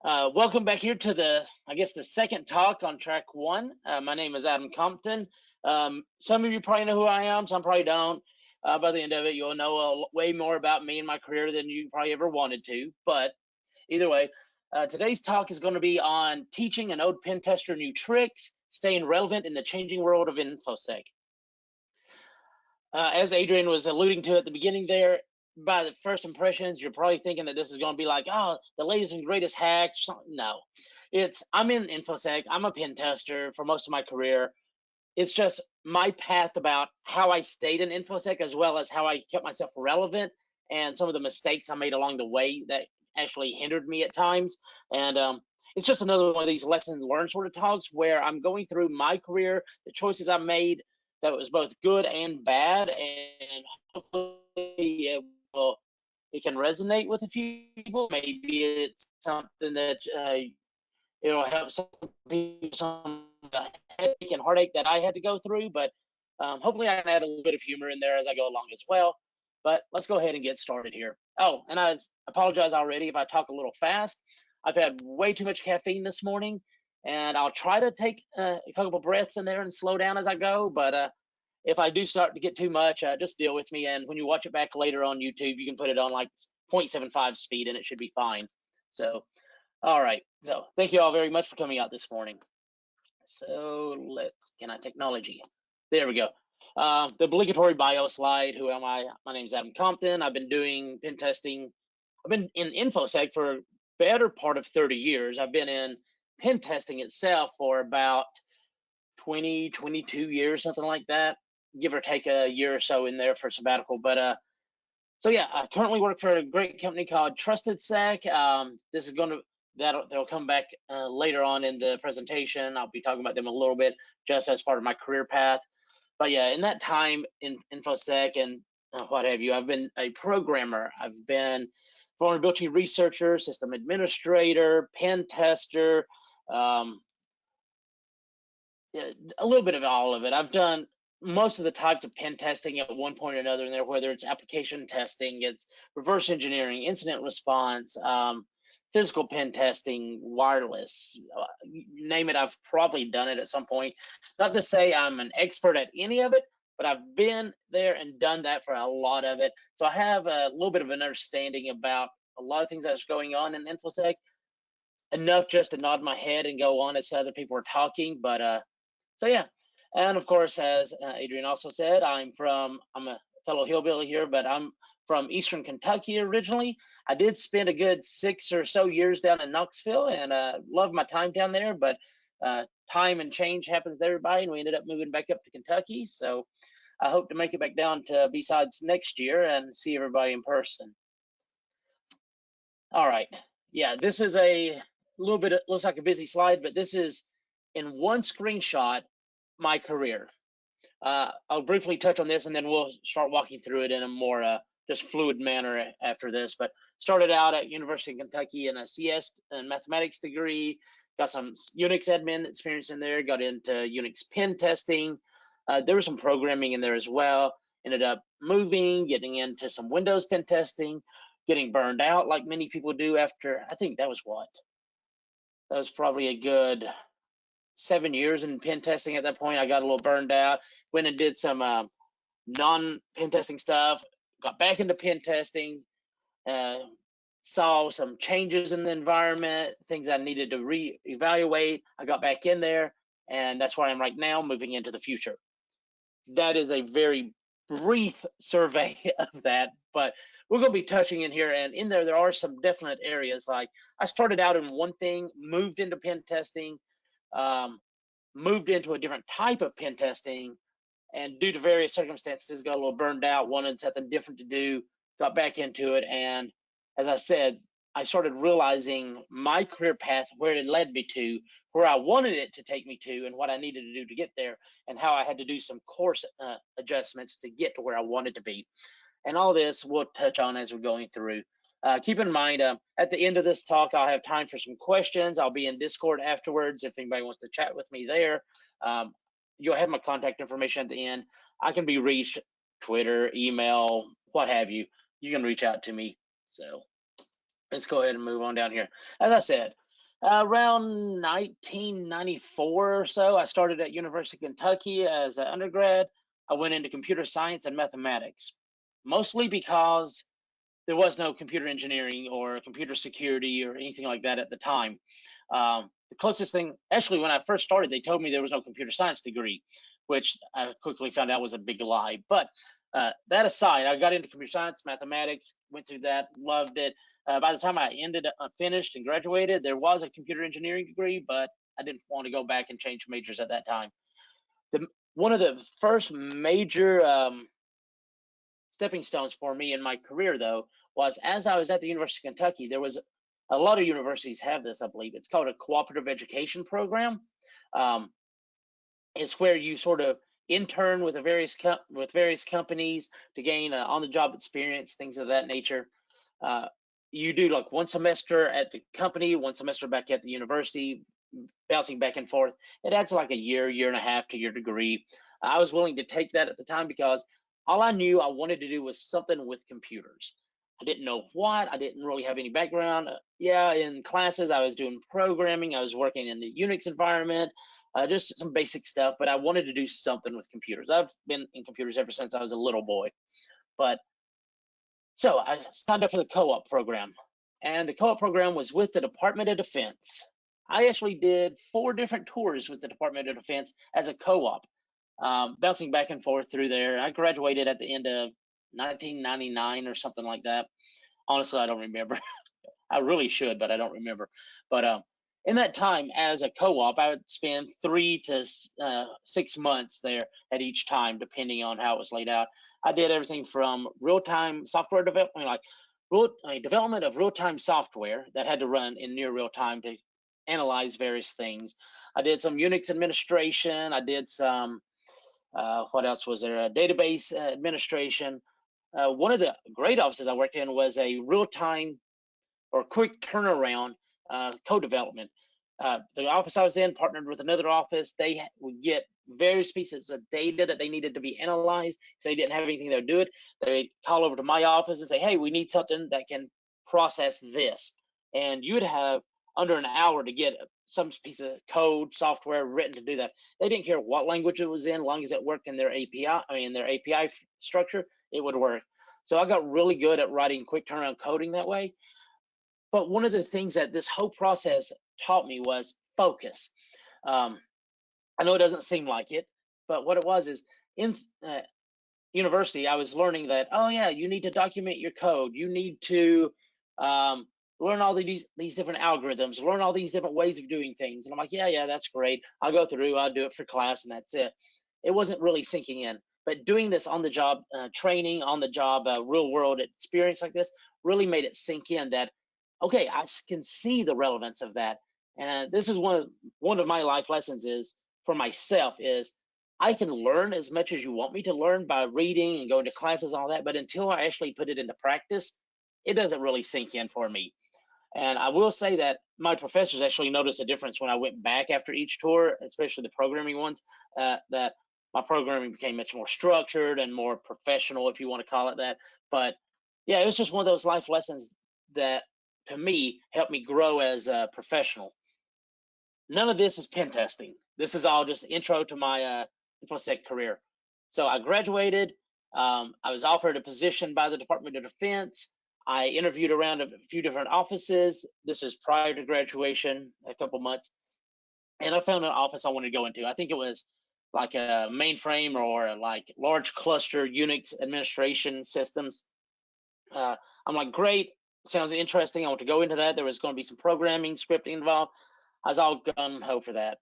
Welcome back here to I guess, the second talk on track one. My name is Adam Compton. Some of you probably know who I am, some probably don't. By the end of it, you'll know way more about me and my career than you probably ever wanted to. But either way, today's talk is going to be on teaching an old pen tester new tricks, staying relevant in the changing world of InfoSec. As Adrian was alluding to at the beginning there, by the first impressions, you're probably thinking that this is going to be like, oh, the latest and greatest hack. No, I'm in InfoSec. I'm a pen tester for most of my career. It's just my path about how I stayed in InfoSec, as well as how I kept myself relevant, and some of the mistakes I made along the way that actually hindered me at times. And it's just another one of these lessons learned sort of talks where I'm going through my career, the choices I made that was both good and bad, and hopefully it can resonate with a few people. Maybe it's something that it'll help some people, some headache and heartache that I had to go through, but hopefully I can add a little bit of humor in there as I go along as well. But let's go ahead and get started here. Oh, and I apologize already if I talk a little fast. I've had way too much caffeine this morning, and I'll try to take a couple of breaths in there and slow down as I go, but if I do start to get too much, just deal with me. And when you watch it back later on YouTube, you can put it on like 0.75 speed and it should be fine. So, all right. So thank you all very much for coming out this morning. So can I technology? There we go. The obligatory bio slide. Who am I? My name is Adam Compton. I've been doing pen testing. I've been in InfoSec for a better part of 30 years. I've been in pen testing itself for about 20, 22 years, something like that, give or take a year or so in there for sabbatical. But so yeah, I currently work for a great company called TrustedSec. This is going to they'll come back later on in the presentation. I'll be talking about them a little bit just as part of my career path. But yeah, in that time in InfoSec and what have you, I've been a programmer. I've been vulnerability researcher, system administrator, pen tester, a little bit of all of it. I've done most of the types of pen testing at one point or another in there, whether it's application testing, it's reverse engineering, incident response, physical pen testing, wireless, you name it, I've probably done it at some point. Not to say I'm an expert at any of it, but I've been there and done that for a lot of it. So I have a little bit of an understanding about a lot of things that's going on in InfoSec, enough just to nod my head and go on as other people are talking. But so yeah, and of course, as Adrian also said, I'm a fellow hillbilly here, but I'm from Eastern Kentucky originally. I did spend a good 6 or so years down in Knoxville, and loved my time down there. But time and change happens to everybody, and we ended up moving back up to Kentucky. So I hope to make it back down to BSides next year and see everybody in person. All right, yeah, this is a little bit, it looks like a busy slide, but this is in one screenshot my career. I'll briefly touch on this and then we'll start walking through it in a more just fluid manner after this. But started out at University of Kentucky in a CS and mathematics degree, got some Unix admin experience in there, got into Unix pen testing. There was some programming in there as well. Ended up moving, getting into some Windows pen testing, getting burned out like many people do after, I think that was probably a good 7 years in pen testing at that point. I got a little burned out, went and did some non-pen testing stuff, got back into pen testing, saw some changes in the environment, things I needed to reevaluate. I got back in there, and that's where I am right now, moving into the future. That is a very brief survey of that, but we're going to be touching in here, and in there are some definite areas. Like I started out in one thing, moved into pen testing, moved into a different type of pen testing, and due to various circumstances got a little burned out, wanted something different to do, got back into it. And as I said, I started realizing my career path, where it led me to, where I wanted it to take me to, and what I needed to do to get there, and how I had to do some course adjustments to get to where I wanted to be. And all this we'll touch on as we're going through. Keep in mind, at the end of this talk, I'll have time for some questions. I'll be in Discord afterwards if anybody wants to chat with me there. You'll have my contact information at the end. I can be reached, Twitter, email, what have you. You can reach out to me. So let's go ahead and move on down here. As I said, Around 1994 or so, I started at University of Kentucky as an undergrad. I went into computer science and mathematics, mostly because there was no computer engineering or computer security or anything like that at the time. The closest thing, actually, when I first started, they told me there was no computer science degree, which I quickly found out was a big lie. But that aside, I got into computer science, mathematics, went through that, loved it. By the time I finished and graduated, there was a computer engineering degree, but I didn't want to go back and change majors at that time. One of the first major stepping stones for me in my career, though, was as I was at the University of Kentucky, there was a lot of universities have this, I believe. It's called a cooperative education program. It's where you sort of intern with various companies to gain on-the-job experience, things of that nature. You do like one semester at the company, one semester back at the university, bouncing back and forth. It adds like a year and a half to your degree. I was willing to take that at the time because all I knew I wanted to do was something with computers. I didn't know what. I didn't really have any background. Yeah, in classes, I was doing programming. I was working in the Unix environment, just some basic stuff, but I wanted to do something with computers. I've been in computers ever since I was a little boy. But so I signed up for the co-op program, and the co-op program was with the Department of Defense. I actually did 4 different tours with the Department of Defense as a co-op, bouncing back and forth through there. I graduated at the end of 1999 or something like that. Honestly, I don't remember. I really should, but I don't remember. But in that time as a co-op, I would spend 3 to 6 months there at each time, depending on how it was laid out. I did everything from real-time software development, like development of real-time software that had to run in near real time to analyze various things. I did some Unix administration. I did some, what else was there? Database administration. One of the great offices I worked in was a real-time or quick turnaround code development. The office I was in partnered with another office. They would get various pieces of data that they needed to be analyzed. If they didn't have anything to do it, they'd call over to my office and say, hey, we need something that can process this. And you'd have under an hour to get some piece of code, software written to do that. They didn't care what language it was in, as long as it worked in their API structure, it would work. So I got really good at writing quick turnaround coding that way. But one of the things that this whole process taught me was focus. I know it doesn't seem like it, but what it was is in university, I was learning that, oh yeah, you need to document your code. You need to learn all these different algorithms, learn all these different ways of doing things. And I'm like, yeah, that's great. I'll go through, I'll do it for class, and that's it. It wasn't really sinking in. But doing this on the job training, on the job real world experience like this really made it sink in that, okay, I can see the relevance of that. And this is one of my life lessons is for myself is I can learn as much as you want me to learn by reading and going to classes and all that, but until I actually put it into practice, it doesn't really sink in for me. And I will say that my professors actually noticed a difference when I went back after each tour, especially the programming ones, that my programming became much more structured and more professional, if you want to call it that. But yeah, it was just one of those life lessons that to me helped me grow as a professional. None of this is pen testing. This is all just intro to my InfoSec career. So I graduated. I was offered a position by the Department of Defense. I interviewed around a few different offices. This is prior to graduation, a couple months. And I found an office I wanted to go into. I think it was like a mainframe or like large cluster Unix administration systems. I'm like, great, sounds interesting. I want to go into that. There was going to be some programming, scripting involved. I was all gung ho for that.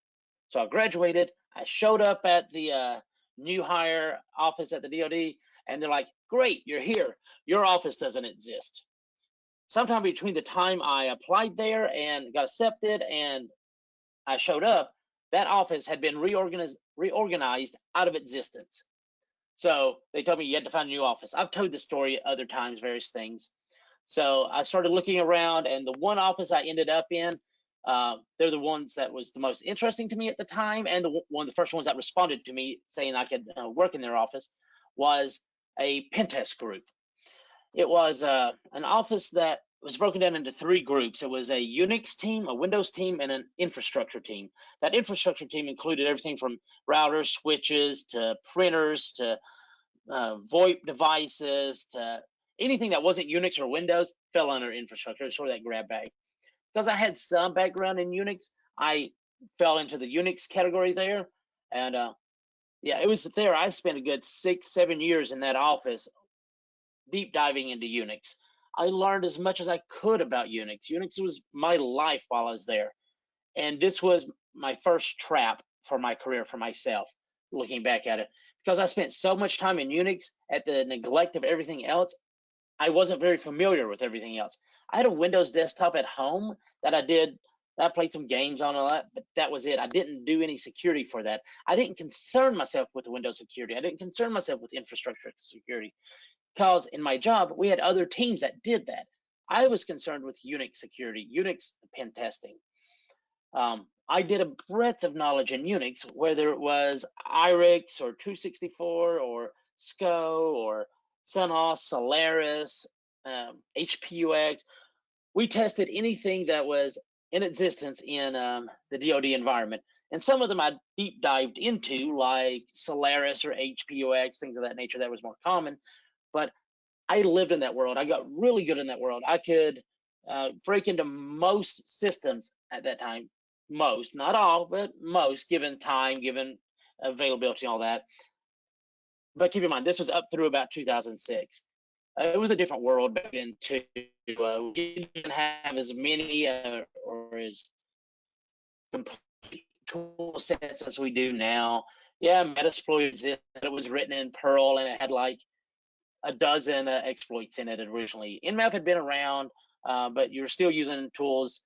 So I graduated. I showed up at the new hire office at the DoD, and they're like, great, you're here. Your office doesn't exist. Sometime between the time I applied there and got accepted and I showed up, that office had been reorganized out of existence. So they told me you had to find a new office. I've told this story other times, various things. So I started looking around, and the one office I ended up in, they're the ones that was the most interesting to me at the time, and one of the first ones that responded to me saying I could work in their office was a pen test group. It was an office that was broken down into 3 groups. It was a Unix team, a Windows team, and an infrastructure team. That infrastructure team included everything from routers, switches, to printers, to VoIP devices, to anything that wasn't Unix or Windows fell under infrastructure. It's sort of that grab bag. Because I had some background in Unix, I fell into the Unix category there. And yeah, it was there. I spent a good 6-7 years in that office deep diving into Unix. I learned as much as I could about Unix. Unix was my life while I was there. And this was my first trap for my career, for myself, looking back at it. Because I spent so much time in Unix at the neglect of everything else, I wasn't very familiar with everything else. I had a Windows desktop at home that I played some games on a lot, but that was it. I didn't do any security for that. I didn't concern myself with Windows security. I didn't concern myself with infrastructure security, because in my job, we had other teams that did that. I was concerned with Unix security, Unix pen testing. I did a breadth of knowledge in Unix, whether it was IRIX or 264 or SCO or Sunos, Solaris, HPUX. We tested anything that was in existence in the DoD environment. And some of them I deep dived into, like Solaris or HPUX, things of that nature that was more common. But I lived in that world. I got really good in that world. I could break into most systems at that time. Most, not all, but most, given time, given availability, and all that. But keep in mind, this was up through about 2006. It was a different world back then too. We didn't have as many or as complete tool sets as we do now. Yeah, Metasploit existed. It was written in Perl, and it had like a dozen exploits in it originally. Nmap had been around, but you were still using tools.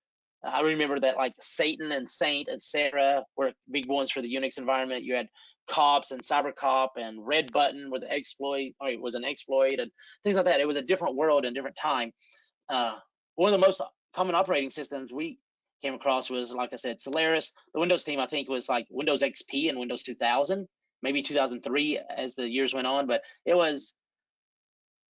I remember that like Satan and Saint, etc., were big ones for the Unix environment. You had Cops and CyberCop and Red Button with the exploit, or it was an exploit, and things like that. It was a different world and different time. One of the most common operating systems we came across was, like I said, Solaris. The Windows team, I think, was like Windows XP and Windows 2000, maybe 2003 as the years went on, but it was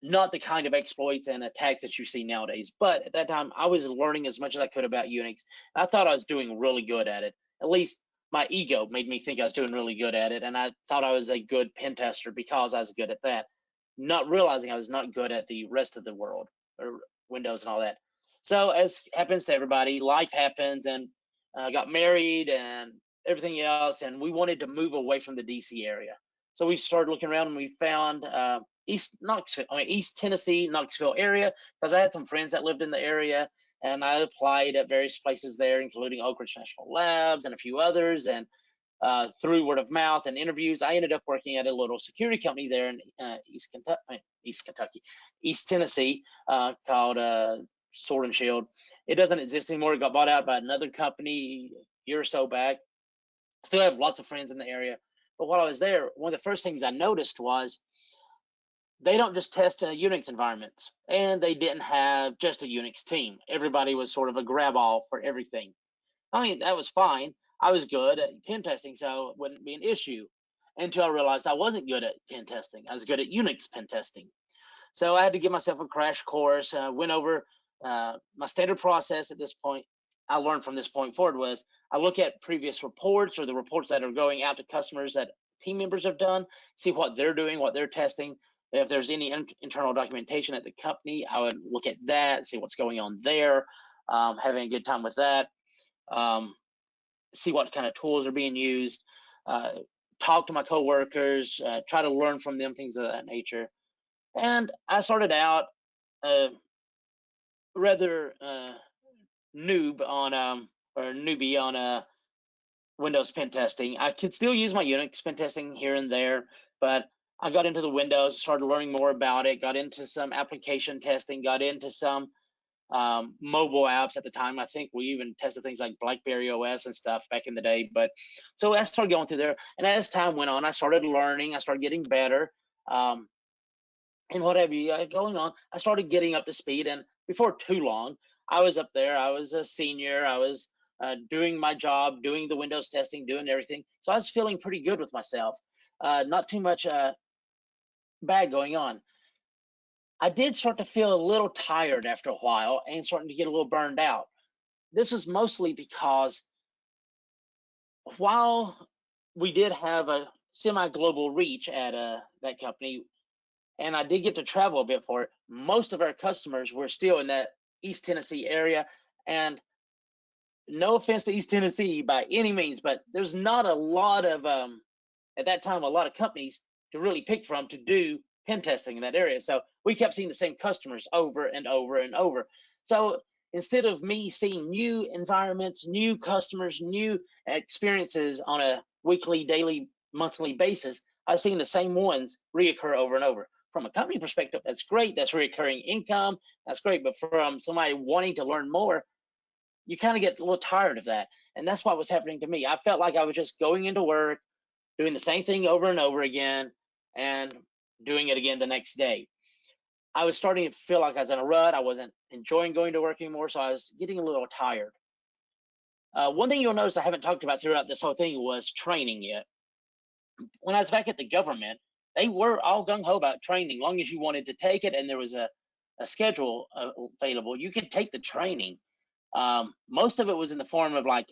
not the kind of exploits and attacks that you see nowadays. But at that time, I was learning as much as I could about Unix. I thought I was doing really good at it. At least my ego made me think I was doing really good at it, and I thought I was a good pen tester because I was good at that, not realizing I was not good at the rest of the world, or Windows and all that. So as happens to everybody, life happens, and I got married and everything else, and we wanted to move away from the DC area. So we started looking around, and we found East Tennessee, Knoxville area, because I had some friends that lived in the area, and I applied at various places there, including Oak Ridge National Labs and a few others. And through word of mouth and interviews, I ended up working at a little security company there in East Tennessee, called Sword and Shield. It doesn't exist anymore. It got bought out by another company a year or so back. Still have lots of friends in the area. But while I was there, one of the first things I noticed was they don't just test in a Unix environments, and they didn't have just a Unix team. Everybody was sort of a grab all for everything. I mean, that was fine. I was good at pen testing, so it wouldn't be an issue, until I realized I wasn't good at pen testing. I was good at Unix pen testing. So I had to give myself a crash course, went over my standard process at this point. I learned from this point forward was I look at previous reports, or the reports that are going out to customers that team members have done, see what they're doing, what they're testing. If there's any internal documentation at the company, I would look at that, see what's going on there, having a good time with that, see what kind of tools are being used, talk to my coworkers, try to learn from them, things of that nature. And I started out rather newbie on Windows pen testing. I could still use my Unix pen testing here and there, but I got into the Windows, started learning more about it, got into some application testing, got into some mobile apps at the time. I think we even tested things like BlackBerry OS and stuff back in the day. But so I started going through there, and as time went on, I started learning, I started getting better, and what have you going on. I started getting up to speed, and before too long, I was up there. I was a senior. I was doing my job, doing the Windows testing, doing everything. So I was feeling pretty good with myself. Not too much bad going on. I did start to feel a little tired after a while and starting to get a little burned out. This was mostly because while we did have a semi-global reach at that company, and I did get to travel a bit for it, most of our customers were still in that East Tennessee area. And no offense to East Tennessee by any means, but there's not a lot of, at that time, a lot of companies to really pick from to do pen testing in that area. So we kept seeing the same customers over and over and over. So instead of me seeing new environments, new customers, new experiences on a weekly, daily, monthly basis, I was seeing the same ones reoccur over and over. From a company perspective, that's great. That's recurring income. That's great. But from somebody wanting to learn more, you kind of get a little tired of that. And that's what was happening to me. I felt like I was just going into work, doing the same thing over and over again, and doing it again the next day. I was starting to feel like I was in a rut. I wasn't enjoying going to work anymore, so I was getting a little tired. One thing you'll notice I haven't talked about throughout this whole thing was training yet. When I was back at the government, they were all gung-ho about training. Long as you wanted to take it and there was a schedule available, you could take the training. Most of it was in the form of like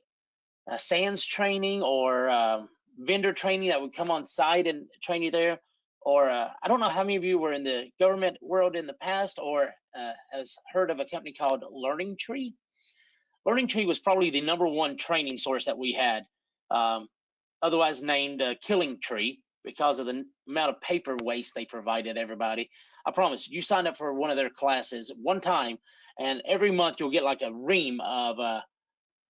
SANS training or vendor training that would come on site and train you there. Or I don't know how many of you were in the government world in the past or has heard of a company called Learning Tree. Learning Tree was probably the #1 training source that we had, otherwise named Killing Tree because of the amount of paper waste they provided everybody. I promise, you sign up for one of their classes one time, and every month you'll get like a ream of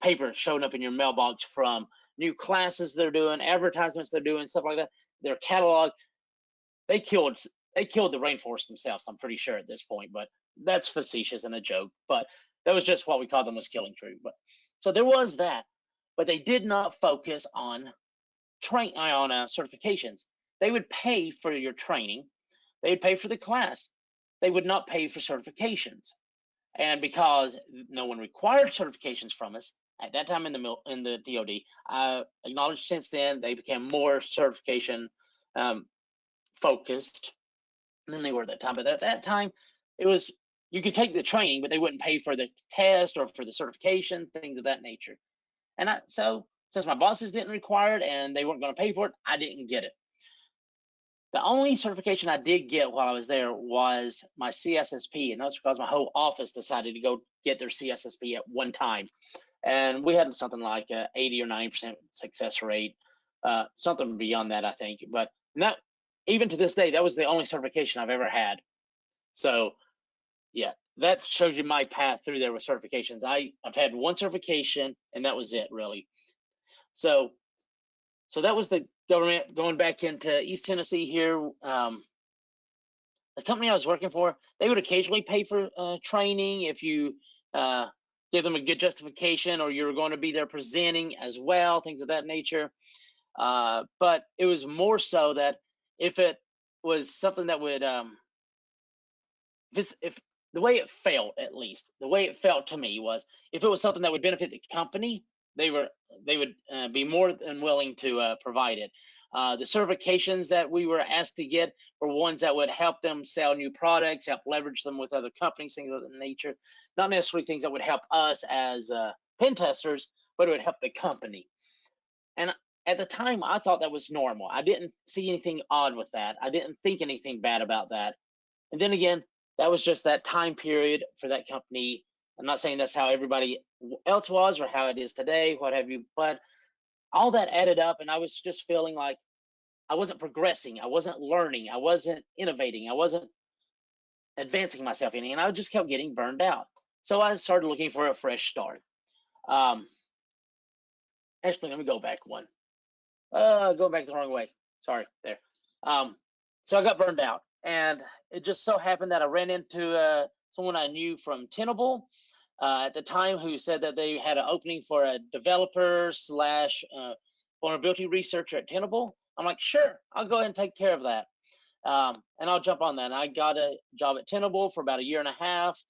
paper showing up in your mailbox from new classes they're doing, advertisements they're doing, stuff like that. Their catalog. They killed the rainforest themselves, I'm pretty sure at this point, but that's facetious and a joke. But that was just what we called them, was Killing Tree. But so there was that, but they did not focus on certifications. They would pay for your training, they would pay for the class, they would not pay for certifications. And because no one required certifications from us at that time in the DoD, I acknowledge since then they became more certification focused than they were at that time. But at that time, it was, you could take the training, but they wouldn't pay for the test or for the certification, things of that nature. And so since my bosses didn't require it and they weren't going to pay for it, I didn't get it. The only certification I did get while I was there was my CSSP, and that's because my whole office decided to go get their CSSP at one time. And we had something like a 80 or 90% success rate, something beyond that, I think. But that, even to this day, that was the only certification I've ever had. So yeah, that shows you my path through there with certifications. I've had one certification and that was it, really. So that was the government. Going back into East Tennessee here, the company I was working for, they would occasionally pay for training if you give them a good justification, or you're going to be there presenting as well, things of that nature. But it was more so that if it was something that would, if the way it felt, at least the way it felt to me was, if it was something that would benefit the company, they would be more than willing to provide it. The certifications that we were asked to get were ones that would help them sell new products, help leverage them with other companies, things of that nature. Not necessarily things that would help us as pen testers, but it would help the company. And at the time, I thought that was normal. I didn't see anything odd with that. I didn't think anything bad about that. And then again, that was just that time period for that company. I'm not saying that's how everybody else was or how it is today, what have you, but all that added up, and I was just feeling like I wasn't progressing, I wasn't learning, I wasn't innovating, I wasn't advancing myself any, and I just kept getting burned out. So I started looking for a fresh start. Actually, let me go back one. Go back the wrong way. Sorry, there. So I got burned out, and it just so happened that I ran into someone I knew from Tenable at the time, who said that they had an opening for a developer slash vulnerability researcher at Tenable. I'm like, sure, I'll go ahead and take care of that. And I'll jump on that. And I got a job at Tenable for about 1.5 years.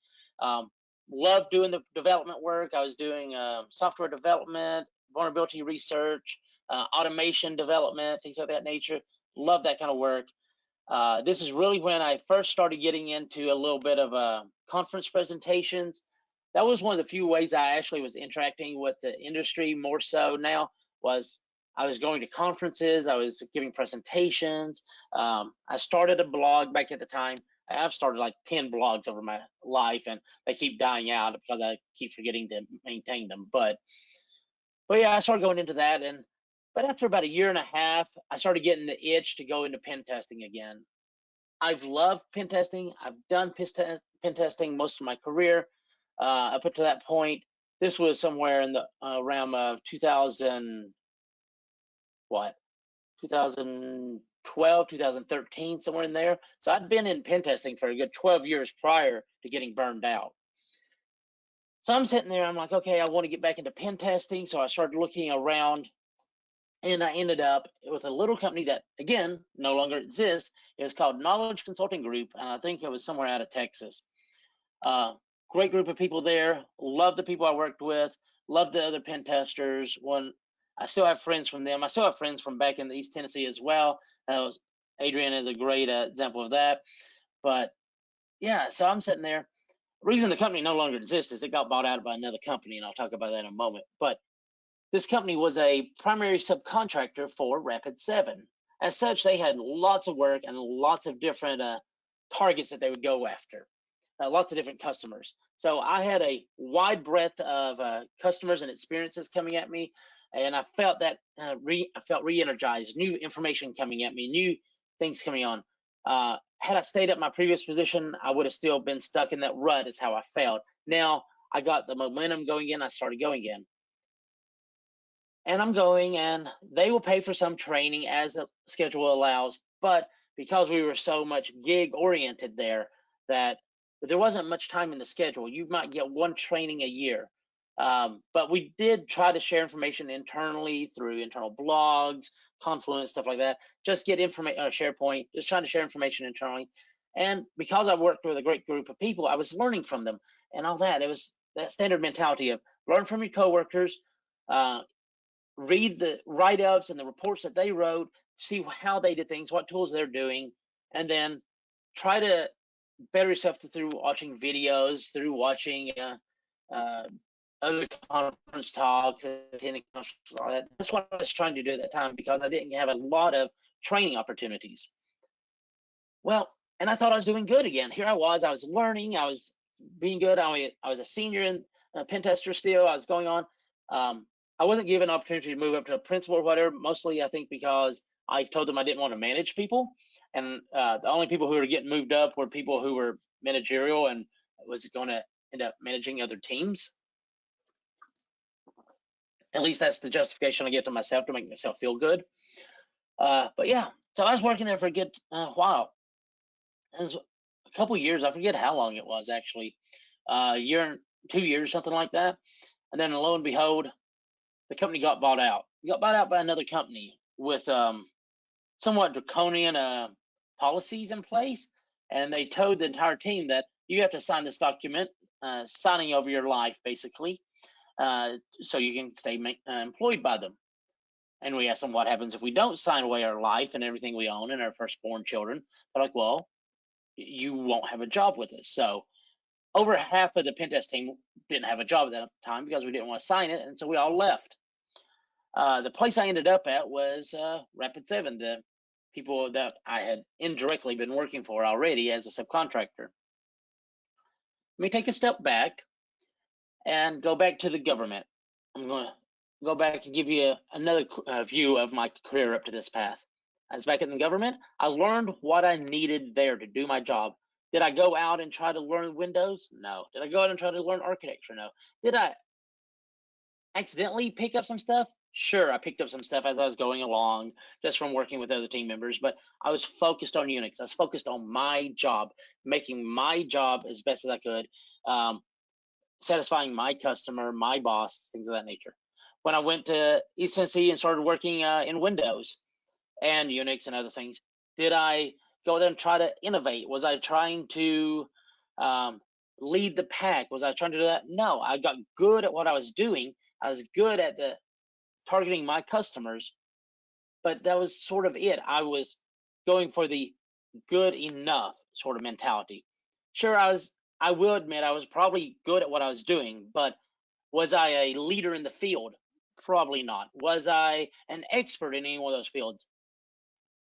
Loved doing the development work. I was doing software development, vulnerability research, automation development, things of that nature. Love that kind of work. This is really when I first started getting into a little bit of conference presentations. That was one of the few ways I actually was interacting with the industry more so now. Was I was going to conferences, I was giving presentations. I started a blog back at the time. I've started like 10 blogs over my life, and they keep dying out because I keep forgetting to maintain them. But yeah, I started going into that, but after about a year and a half, I started getting the itch to go into pen testing again. I've loved pen testing. I've done pen testing most of my career up to that point. This was somewhere in the realm of 2000, what, 2012, 2013, somewhere in there. So I'd been in pen testing for a good 12 years prior to getting burned out. So I'm sitting there, I'm like, okay, I want to get back into pen testing. So I started looking around, and I ended up with a little company that, again, no longer exists. It was called Knowledge Consulting Group, and I think it was somewhere out of Texas. Great group of people there. Love the people I worked with. Love the other pen testers. I still have friends from them. I still have friends from back in East Tennessee as well. Adrian is a great example of that. But yeah, so I'm sitting there. The reason the company no longer exists is it got bought out by another company, and I'll talk about that in a moment. But this company was a primary subcontractor for Rapid7. As such, they had lots of work and lots of different targets that they would go after, lots of different customers. So I had a wide breadth of customers and experiences coming at me, and I felt that I felt re-energized, new information coming at me, new things coming on. Had I stayed at my previous position, I would have still been stuck in that rut, is how I felt. Now I got the momentum going in, I started going in. And I'm going, and they will pay for some training as the schedule allows. But because we were so much gig oriented there, that there wasn't much time in the schedule. You might get one training a year. But we did try to share information internally through internal blogs, Confluence, stuff like that. Just get information, SharePoint, just trying to share information internally. And because I worked with a great group of people, I was learning from them and all that. It was that standard mentality of learn from your coworkers, read the write-ups and the reports that they wrote, see how they did things, what tools they're doing, and then try to better yourself through watching videos, through watching other conference talks, attending conferences, all that. That's what I was trying to do at that time because I didn't have a lot of training opportunities. Well, and I thought I was doing good again. Here I was learning, I was being good. I was a senior in pen tester still. I was going on. I wasn't given an opportunity to move up to a principal or whatever, mostly I think because I told them I didn't want to manage people. And the only people who were getting moved up were people who were managerial and was going to end up managing other teams. At least that's the justification I give to myself to make myself feel good. But yeah, so I was working there for a good while. It was a couple years. I forget how long it was actually, a year and 2 years, something like that. And then lo and behold, the company got bought out. It got bought out by another company with somewhat draconian policies in place, and they told the entire team that you have to sign this document, signing over your life, basically, so you can stay employed by them. And we asked them what happens if we don't sign away our life and everything we own and our firstborn children. They're like, well, you won't have a job with us. So over half of the pen test team didn't have a job at that time because we didn't want to sign it, and so we all left. The place I ended up at was Rapid7, the people that I had indirectly been working for already as a subcontractor. Let me take a step back and go back to the government. I'm going to go back and give you another view of my career up to this path. I was back in the government. I learned what I needed there to do my job. Did I go out and try to learn Windows? No. Did I go out and try to learn architecture? No. Did I accidentally pick up some stuff? Sure, I picked up some stuff as I was going along, just from working with other team members, but I was focused on Unix. I was focused on my job, making my job as best as I could, satisfying my customer, my boss, things of that nature. When I went to East Tennessee and started working in Windows and Unix and other things, did I go there and try to innovate? Was I trying to lead the pack? Was I trying to do that? No, I got good at what I was doing. I was good at targeting my customers, but that was sort of it. I was going for the good enough sort of mentality. Sure, I will admit I was probably good at what I was doing, but was I a leader in the field? Probably not. Was I an expert in any one of those fields?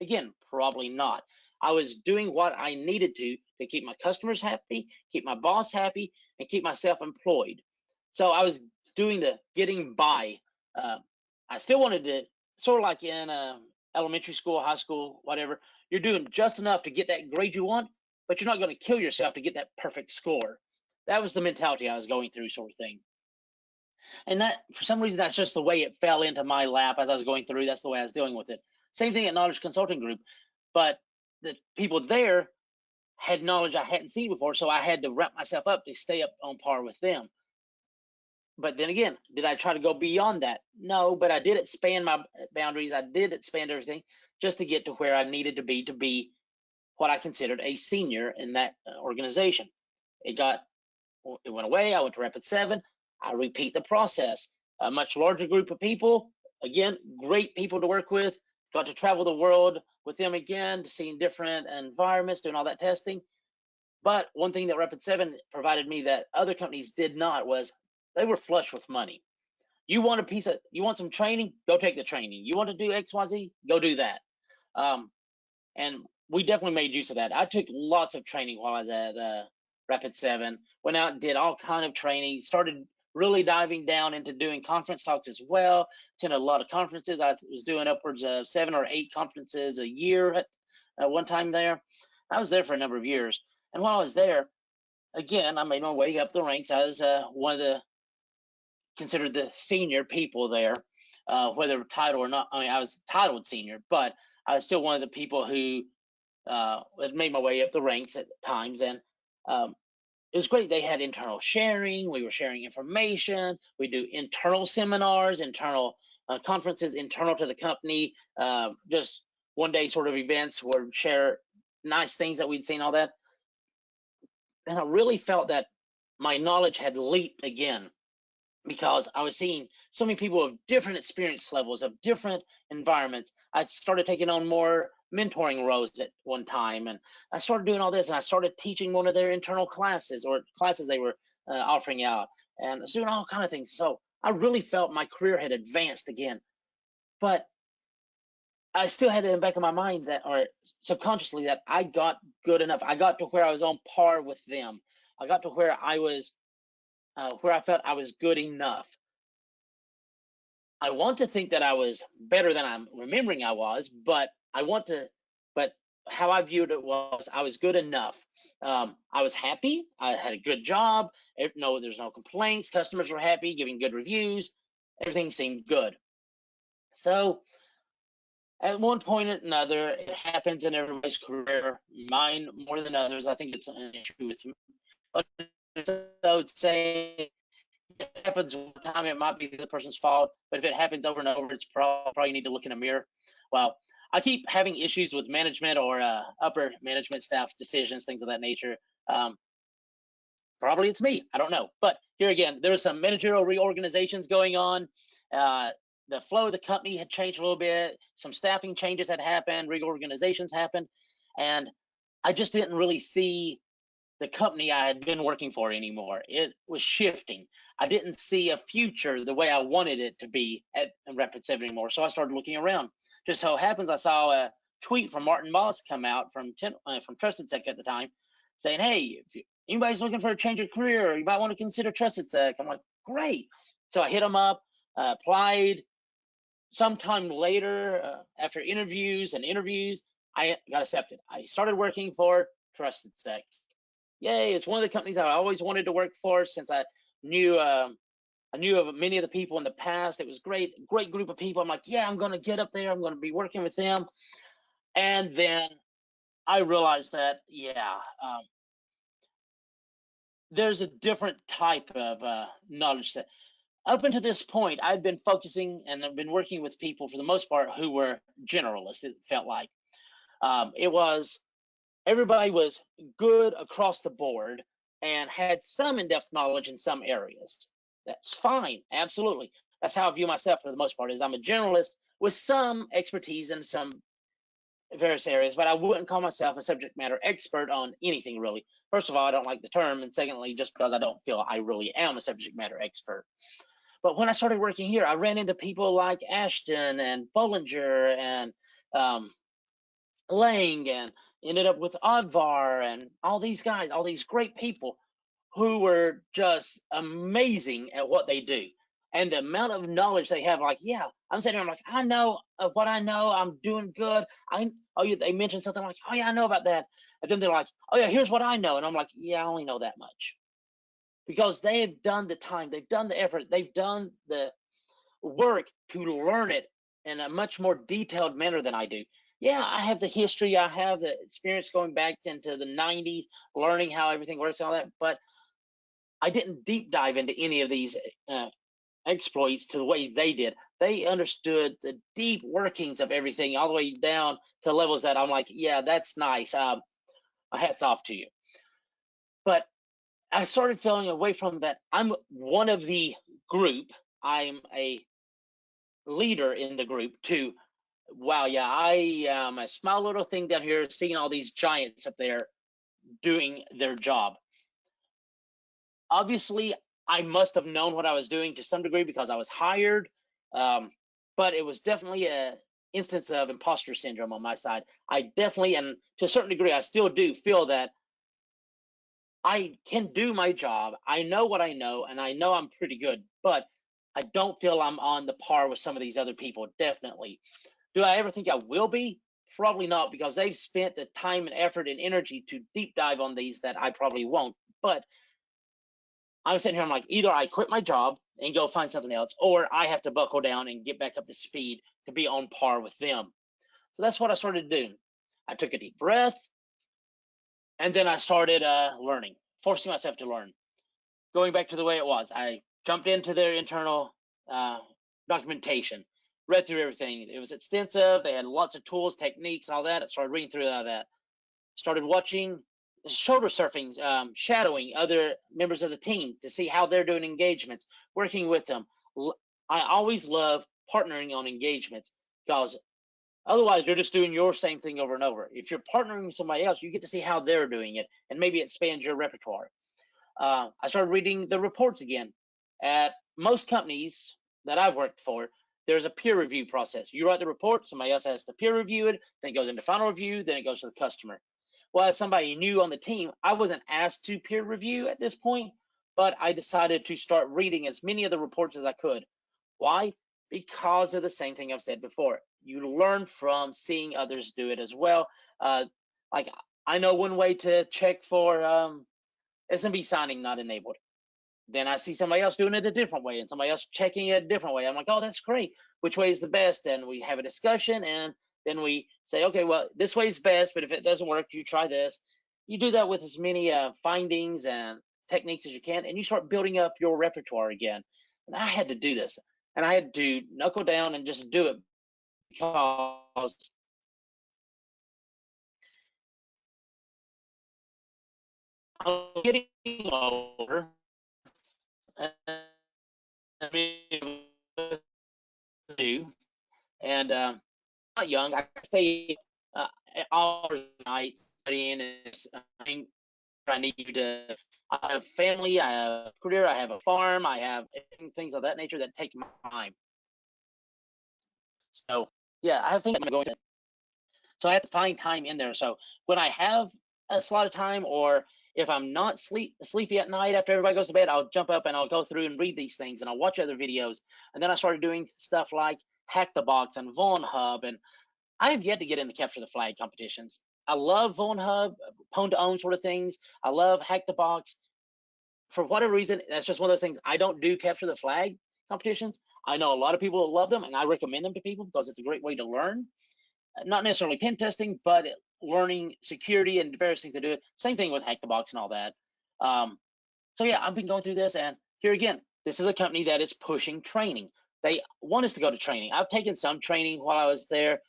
Again, probably not. I was doing what I needed to keep my customers happy, keep my boss happy, and keep myself employed. So I was doing the getting by. Uh, I still wanted to, sort of like in elementary school, high school, whatever, you're doing just enough to get that grade you want, but you're not going to kill yourself to get that perfect score. That was the mentality I was going through, sort of thing. And that, for some reason, that's just the way it fell into my lap as I was going through. That's the way I was dealing with it. Same thing at Knowledge Consulting Group, but the people there had knowledge I hadn't seen before, so I had to wrap myself up to stay up on par with them. But then again, did I try to go beyond that? No, but I did expand my boundaries. I did expand everything just to get to where I needed to be what I considered a senior in that organization. It went away. I went to Rapid7. I repeat the process. A much larger group of people, again, great people to work with. Got to travel the world with them again, seeing different environments, doing all that testing. But one thing that Rapid7 provided me that other companies did not was they were flush with money. You want some training? Go take the training. You want to do XYZ? Go do that. And we definitely made use of that. I took lots of training while I was at Rapid7. Went out and did all kind of training. Started really diving down into doing conference talks as well. Attended a lot of conferences. I was doing upwards of 7 or 8 conferences a year at one time there. I was there for a number of years. And while I was there, again, I made my way up the ranks. I was one of the considered the senior people there, whether title or not. I mean, I was titled senior, but I was still one of the people who had made my way up the ranks at times. And it was great. They had internal sharing. We were sharing information. We do internal seminars, internal conferences, internal to the company, just one day sort of events where we share nice things that we'd seen, all that. And I really felt that my knowledge had leaped again because I was seeing so many people of different experience levels, of different environments. I started taking on more mentoring roles at one time, and I started doing all this, and I started teaching one of their internal classes or classes they were offering out, and I was doing all kind of things. So I really felt my career had advanced again, but I still had it in the back of my mind that, or subconsciously, that I got good enough. I got to where I was on par with them. I got to where I was, where I felt I was good enough. I want to think that I was better than I'm remembering I was, but how I viewed it was I was good enough. I was happy. I had a good job. No, there's no complaints. Customers were happy, giving good reviews. Everything seemed good. So at one point or another, it happens in everybody's career, mine more than others. I think it's an issue with me. But I would say if it happens one time, it might be the person's fault. But if it happens over and over, it's probably you need to look in a mirror. Well, I keep having issues with management or upper management staff decisions, things of that nature. Probably it's me. I don't know. But here again, there was some managerial reorganizations going on. The flow of the company had changed a little bit. Some staffing changes had happened. Reorganizations happened. And I just didn't really see the company I had been working for anymore. It was shifting. I didn't see a future the way I wanted it to be at Rapid7 anymore. So I started looking around. Just so happens I saw a tweet from Martin Moss come out from TrustedSec at the time saying, hey, if anybody's looking for a change of career, you might want to consider TrustedSec. I'm like, great. So I hit him up, applied. Sometime later, after interviews, I got accepted. I started working for TrustedSec. Yay, it's one of the companies I always wanted to work for since I knew of many of the people in the past. It was great group of people. I'm like, yeah, I'm going to get up there. I'm going to be working with them. And then I realized that, yeah, there's a different type of knowledge that up until this point, I've been focusing and I've been working with people for the most part who were generalists, it felt like. Everybody was good across the board and had some in-depth knowledge in some areas. That's fine, absolutely. That's how I view myself for the most part, is I'm a generalist with some expertise in some various areas, but I wouldn't call myself a subject matter expert on anything really. First of all, I don't like the term, and secondly, just because I don't feel I really am a subject matter expert. But when I started working here, I ran into people like Ashton and Bollinger and Lang, and ended up with Odvar and all these guys, all these great people who were just amazing at what they do. And the amount of knowledge they have, like, yeah, I'm sitting here, I'm like, I know what I know, I'm doing good. Oh, yeah, they mentioned something like, oh yeah, I know about that. And then they're like, oh yeah, here's what I know. And I'm like, yeah, I only know that much. Because they have done the time, they've done the effort, they've done the work to learn it in a much more detailed manner than I do. Yeah, I have the history, I have the experience going back into the 90s, learning how everything works and all that, but I didn't deep dive into any of these exploits to the way they did. They understood the deep workings of everything all the way down to levels that I'm like, yeah, that's nice. Hats off to you. But I started feeling away from that. I'm one of the group. I'm a leader in the group too. Wow, yeah, I am a small little thing down here seeing all these giants up there doing their job. Obviously, I must have known what I was doing to some degree because I was hired, but it was definitely a instance of imposter syndrome on my side. I definitely, and to a certain degree, I still do feel that I can do my job. I know what I know, and I know I'm pretty good, but I don't feel I'm on the par with some of these other people, definitely. Do I ever think I will be? Probably not, because they've spent the time and effort and energy to deep dive on these that I probably won't. But I'm sitting here, I'm like, either I quit my job and go find something else, or I have to buckle down and get back up to speed to be on par with them. So that's what I started doing. I took a deep breath, and then I started learning, forcing myself to learn. Going back to the way it was, I jumped into their internal documentation, read through everything. It was extensive. They had lots of tools, techniques, all that. I started reading through all that. Started watching, shoulder surfing, shadowing other members of the team to see how they're doing engagements, working with them. I always love partnering on engagements because otherwise you're just doing your same thing over and over. If you're partnering with somebody else, you get to see how they're doing it, and maybe it expands your repertoire. I started reading the reports again. At most companies that I've worked for, there's a peer review process. You write the report, somebody else has to peer review it, then it goes into final review, then it goes to the customer. Well, as somebody new on the team, I wasn't asked to peer review at this point, but I decided to start reading as many of the reports as I could. Why? Because of the same thing I've said before. You learn from seeing others do it as well. Like, I know one way to check for SMB signing not enabled. Then I see somebody else doing it a different way and somebody else checking it a different way. I'm like, oh, that's great. Which way is the best? And we have a discussion, and then we say, okay, well, this way is best, but if it doesn't work, you try this. You do that with as many findings and techniques as you can, and you start building up your repertoire again. And I had to do this, and I had to knuckle down and just do it because I'm getting older. And not young. I stay hours a night studying and I need to. I have family, I have a career, I have a farm, I have things of that nature that take my time. So yeah, I have things I'm going to. So I have to find time in there. So when I have a slot of time, or if I'm not sleepy at night after everybody goes to bed, I'll jump up and I'll go through and read these things and I'll watch other videos. And then I started doing stuff like Hack the Box and Vuln Hub, and I have yet to get into capture the flag competitions. I love Vuln Hub, Pwn to Own sort of things. I love Hack the Box. For whatever reason, that's just one of those things. I don't do capture the flag competitions. I know a lot of people that love them, and I recommend them to people because it's a great way to learn. Not necessarily pen testing, but learning security and various things to do it. Same thing with Hack the Box and all that. So yeah, I've been going through this, and here again, this is a company that is pushing training. They want us to go to training. I've taken some training while I was there.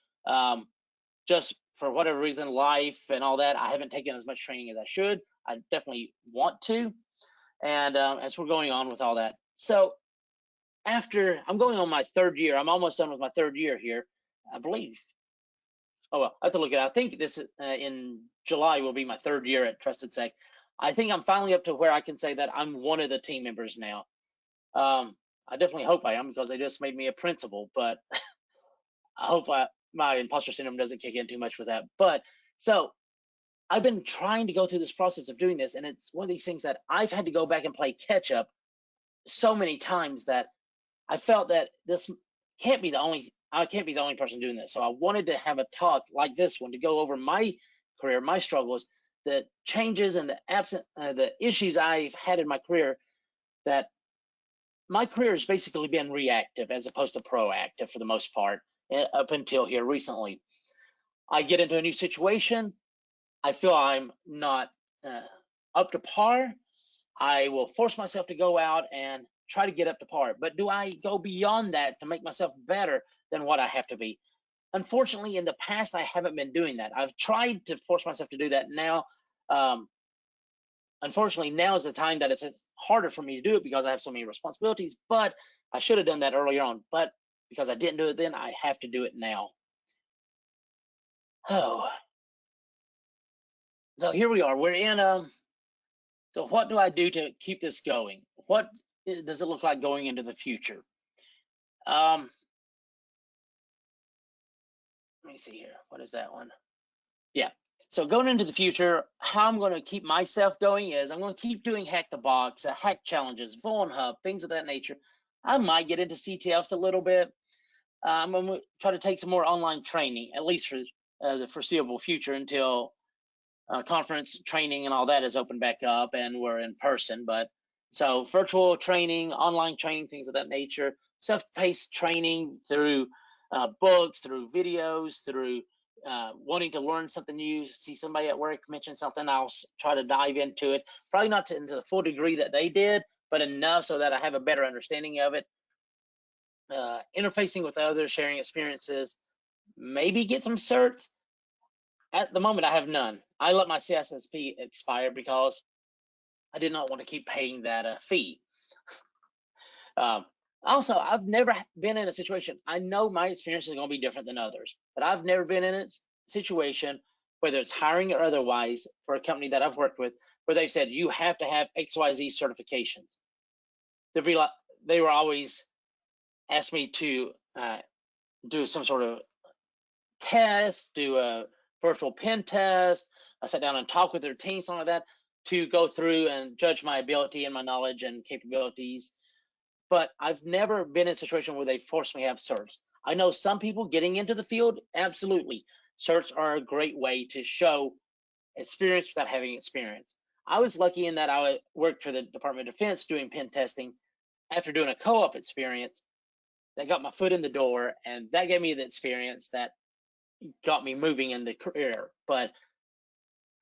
Just for whatever reason, life and all that, I haven't taken as much training as I should. I definitely want to. And as we're going on with all that. So after I'm going on my third year, I'm almost done with my third year here, I believe. Oh well, I have to look at it. I think this in July will be my 3rd year at Trusted Sec. I think I'm finally up to where I can say that I'm one of the team members now. I definitely hope I am, because they just made me a principal, but I hope my imposter syndrome doesn't kick in too much with that. But so I've been trying to go through this process of doing this, and it's one of these things that I've had to go back and play catch up so many times that I felt that this can't be the only I can't be the only person doing this. So I wanted to have a talk like this one to go over my career, my struggles, the changes and the issues I've had in my career. That my career has basically been reactive as opposed to proactive for the most part, up until here recently. I get into a new situation, I feel I'm not up to par. I will force myself to go out and try to get up to par. But do I go beyond that to make myself better than what I have to be? Unfortunately, in the past, I haven't been doing that. I've tried to force myself to do that now. Unfortunately, now is the time that it's harder for me to do it because I have so many responsibilities, but I should have done that earlier on. But because I didn't do it then, I have to do it now. Oh, so here we are. We're in so what do I do to keep this going? What does it look like going into the future? Let me see here. What is that one? Yeah. So going into the future, how I'm going to keep myself going is I'm going to keep doing Hack the Box, hack challenges, Vuln Hub, things of that nature. I might get into CTFs a little bit. I'm going to try to take some more online training, at least for the foreseeable future, until conference training and all that is open back up and we're in person. But so virtual training, online training, things of that nature, self-paced training through books, through videos, through wanting to learn something new, see somebody at work mention something, I'll try to dive into it. Probably not into the full degree that they did, but enough so that I have a better understanding of it. Interfacing with others, sharing experiences, maybe get some certs. At the moment, I have none. I let my CSSP expire because I did not want to keep paying that fee. Also, I've never been in a situation, I know my experience is going to be different than others, but I've never been in a situation, whether it's hiring or otherwise, for a company that I've worked with, where they said, you have to have XYZ certifications. They were always asked me to do some sort of test, do a virtual pen test. I sat down and talked with their team, something like that, to go through and judge my ability and my knowledge and capabilities. But I've never been in a situation where they forced me to have certs. I know some people getting into the field, absolutely. Certs are a great way to show experience without having experience. I was lucky in that I worked for the Department of Defense doing pen testing after doing a co-op experience that got my foot in the door, and that gave me the experience that got me moving in the career. But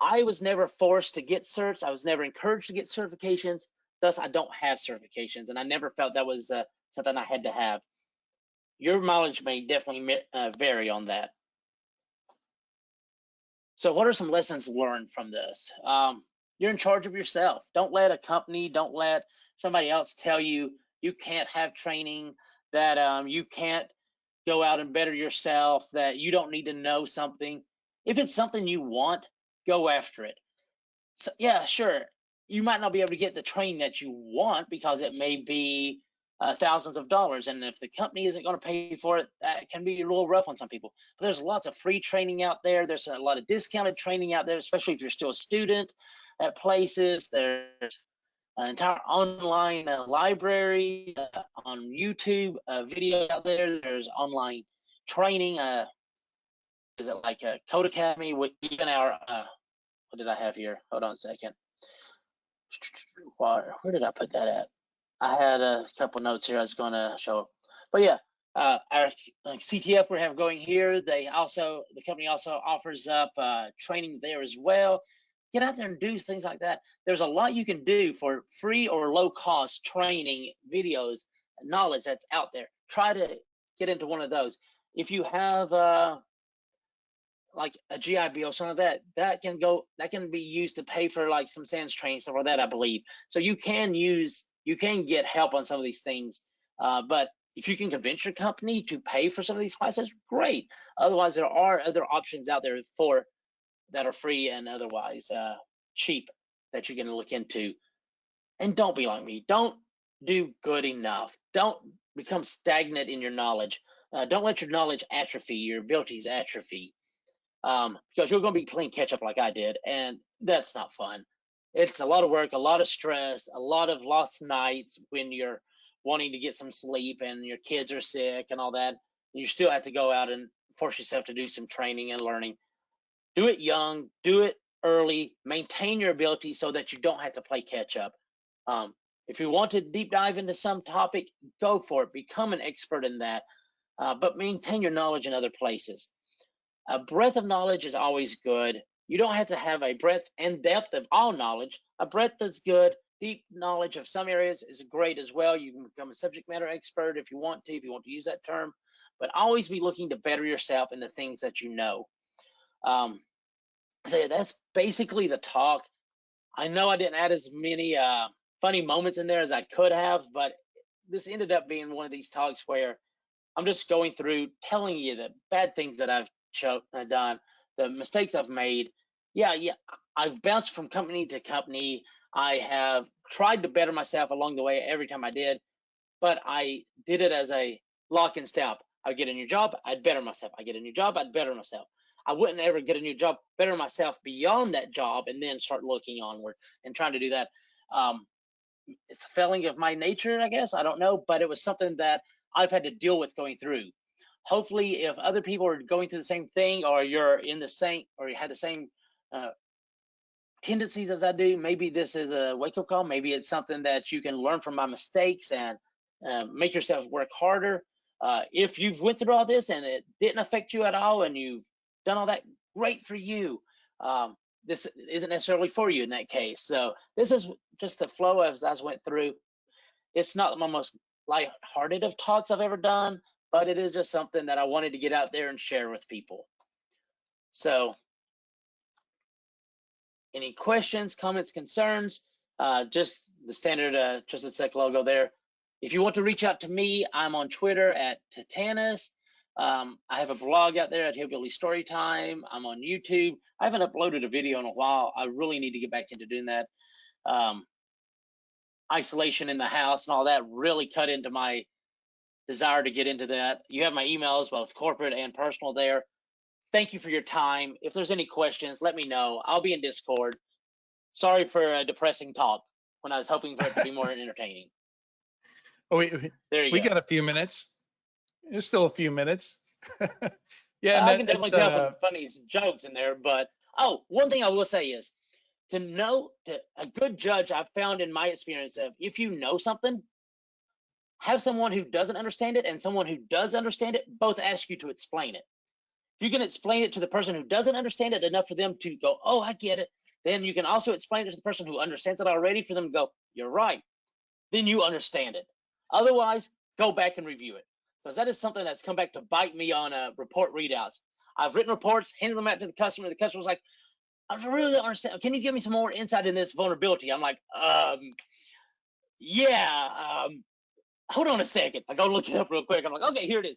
I was never forced to get certs. I was never encouraged to get certifications. Thus, I don't have certifications, and I never felt that was something I had to have. Your mileage may definitely vary on that. So what are some lessons learned from this? You're in charge of yourself. Don't let a company, don't let somebody else tell you you can't have training, that you can't go out and better yourself, that you don't need to know something. If it's something you want, go after it. So yeah, sure, you might not be able to get the training that you want because it may be thousands of dollars, and if the company isn't going to pay for it, that can be a little rough on some people. But there's lots of free training out there. There's a lot of discounted training out there, especially if you're still a student at places. There's an entire online library on YouTube, video out there. There's online training. Is it like a Code Academy? Even our what did I have here? Hold on a second. Where did I put that at? I had a couple notes here I was going to show. But yeah, our CTF we have going here, the company also offers up training there as well. Get out there and do things like that. There's a lot you can do for free or low cost training videos, knowledge that's out there. Try to get into one of those. If you have like a GI Bill, some of that can be used to pay for like some SANS training, stuff like that, I believe. So you can get help on some of these things, but If you can convince your company to pay for some of these classes, great. Otherwise, there are other options out there that are free and otherwise cheap that you can look into. And don't be like me. Don't do good enough. Don't become stagnant in your knowledge. Don't let your knowledge atrophy, your abilities atrophy, because you're going to be playing catch up like I did, and that's not fun. It's a lot of work, a lot of stress, a lot of lost nights when you're wanting to get some sleep and your kids are sick and all that. You still have to go out and force yourself to do some training and learning. Do it young, do it early, maintain your ability so that you don't have to play catch up. If you want to deep dive into some topic, go for it. Become an expert in that, but maintain your knowledge in other places. A breadth of knowledge is always good. You don't have to have a breadth and depth of all knowledge. A breadth is good. Deep knowledge of some areas is great as well. You can become a subject matter expert if you want to use that term, but always be looking to better yourself in the things that you know. So yeah, that's basically the talk. I know I didn't add as many funny moments in there as I could have, but this ended up being one of these talks where I'm just going through telling you the bad things that I've done, the mistakes I've made. Yeah, I've bounced from company to company. I have tried to better myself along the way every time I did, but I did it as a lock and step. I'd get a new job, I'd better myself. I get a new job, I'd better myself. I wouldn't ever get a new job, better myself beyond that job, and then start looking onward and trying to do that. It's a failing of my nature, I guess. I don't know, but it was something that I've had to deal with going through. Hopefully, if other people are going through the same thing, or you're in the same, or you had the same tendencies as I do, maybe this is a wake-up call. Maybe it's something that you can learn from my mistakes and make yourself work harder. If you've went through all this and it didn't affect you at all, and you've done all that, great for you. This isn't necessarily for you in that case. So this is just the flow as I went through. It's not my most lighthearted of talks I've ever done, but it is just something that I wanted to get out there and share with people. So any questions, comments, concerns, just the standard Just a Sec logo there. If you want to reach out to me, I'm on Twitter at Titanus. I have a blog out there at Hillbilly Storytime. I'm on YouTube. I haven't uploaded a video in a while. I really need to get back into doing that. Isolation in the house and all that really cut into my desire to get into that. You have my emails, both corporate and personal there. Thank you for your time. If there's any questions, let me know. I'll be in Discord. Sorry for a depressing talk when I was hoping for it to be more entertaining. Oh, we go. Got a few minutes. There's still a few minutes. Yeah, I can definitely tell some funny jokes in there. But one thing I will say is a good judge I've found in my experience of if you know something, have someone who doesn't understand it and someone who does understand it both ask you to explain it. If you can explain it to the person who doesn't understand it enough for them to go, oh, I get it, then you can also explain it to the person who understands it already for them to go, you're right. Then you understand it. Otherwise, go back and review it, because that is something that's come back to bite me on report readouts. I've written reports, handed them out to the customer. The customer was like, I really don't understand. Can you give me some more insight in this vulnerability? I'm like, yeah, hold on a second. I go look it up real quick. I'm like, okay, here it is.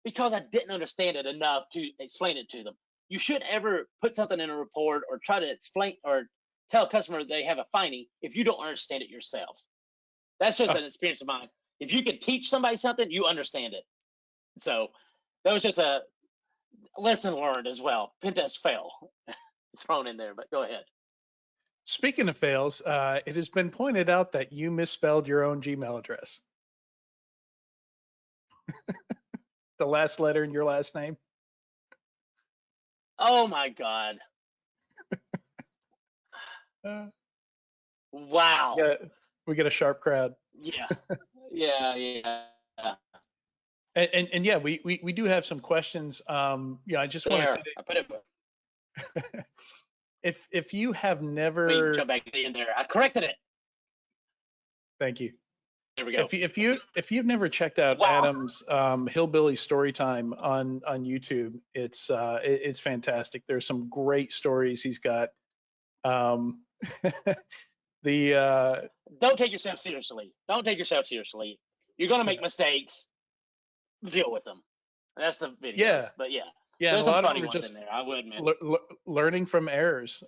Because I didn't understand it enough to explain it to them. You shouldn't ever put something in a report or try to explain or tell a customer they have a finding if you don't understand it yourself. That's just an experience of mine. If you can teach somebody something, you understand it. So that was just a lesson learned as well. Pentest fail thrown in there, but go ahead. Speaking of fails, it has been pointed out that you misspelled your own Gmail address. The last letter in your last name. Oh my God. Wow. We get a sharp crowd. Yeah. Yeah. And yeah, we do have some questions. I just want to say I put it. If you have never jump back in there. I corrected it. Thank you. There we go. If you've never checked out Adam's Hillbilly Storytime on YouTube, it's fantastic. There's some great stories he's got. Don't take yourself seriously. Don't take yourself seriously. You're gonna make mistakes. Deal with them. And that's the videos. Yeah. But yeah, Yeah, and there's a some lot of funny them are ones just in there. I would admit. learning from errors,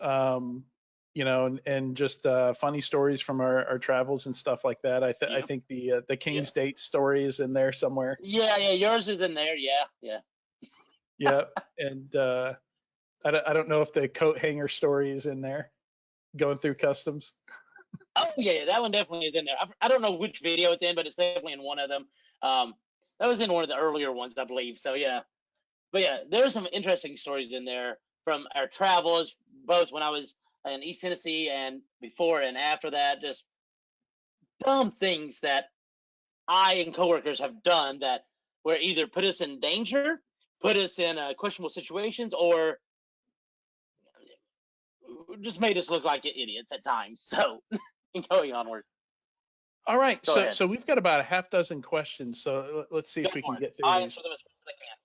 you know, and just funny stories from our travels and stuff like that. I think the King's Date story is in there somewhere. Yeah, yours is in there. Yeah. Yeah, and I don't know if the coat hanger story is in there, going through customs. Oh yeah, that one definitely is in there. I don't know which video it's in, but it's definitely in one of them. That was in one of the earlier ones, I believe. So yeah, but yeah, there's some interesting stories in there from our travels, both when I was in East Tennessee and before and after that. Just dumb things that I and coworkers have done that were either put us in danger, put us in questionable situations, or just made us look like idiots at times. So going onward. All right, Go ahead. so we've got about a half dozen questions. So let's see if we can get through I'll these. answer them as fast as I can.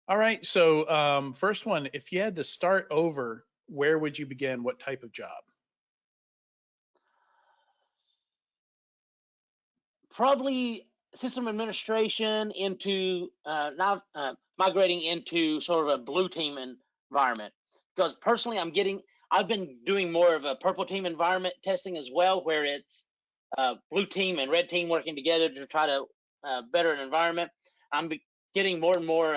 All right, so first one, if you had to start over, where would you begin? What type of job? Probably system administration into now migrating into sort of a blue team environment. Because personally, I've been doing more of a purple team environment testing as well, where it's blue team and red team working together to try to better an environment. I'm getting more and more.